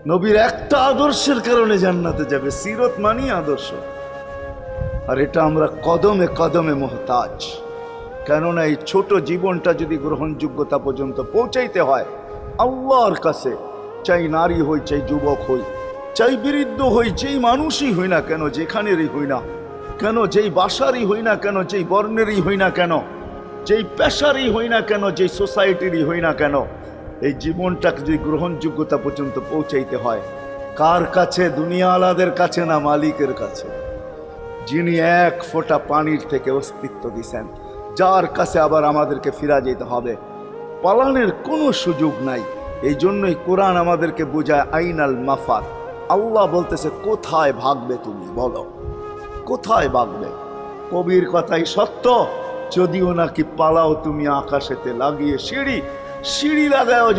নবীর একটা আদর্শের কারণে জান্নাতে যাবে। সিরত মানি আদর্শ। আর এটা আমরা কদমে কদমে মুহতাজ। কেননা এই ছোট জীবনটা যদি গ্রহণযোগ্যতা পর্যন্ত পৌঁছাইতে হয় আল্লাহর কাছে, চাই নারী হই, চাই যুবক হই, চাই বৃদ্ধ হই, যেই মানুষই হই না কেন, যেখানেরই হই না কেন, যেই বাসারই হই না কেন, যেই বর্ণেরই হই না কেন, যেই পেশারই হই না কেন, যেই সোসাইটিরই হই না কেন, এই জীবনটাকে যদি গ্রহণযোগ্যতা পর্যন্ত পৌঁছাইতে হয় কার কাছে? দুনিয়াওয়ালাদের কাছে না, মালিকের কাছে, যিনি এক ফোঁটা পানির থেকে অস্তিত্ব দিছেন, যার কাছে আবার আমাদেরকে ফিরা যেতে হবে। পালানের কোনো সুযোগ নাই। এই জন্যই কোরআন আমাদেরকে বোঝায় আইনাল মাফার। আল্লাহ বলতেছে কোথায় ভাগবে তুমি, বলো কোথায় ভাগবে? কবির কথাই সত্য, যদিও নাকি পালাও তুমি আকাশেতে লাগিয়ে সিঁড়ি, সিঁড়ি লাগাও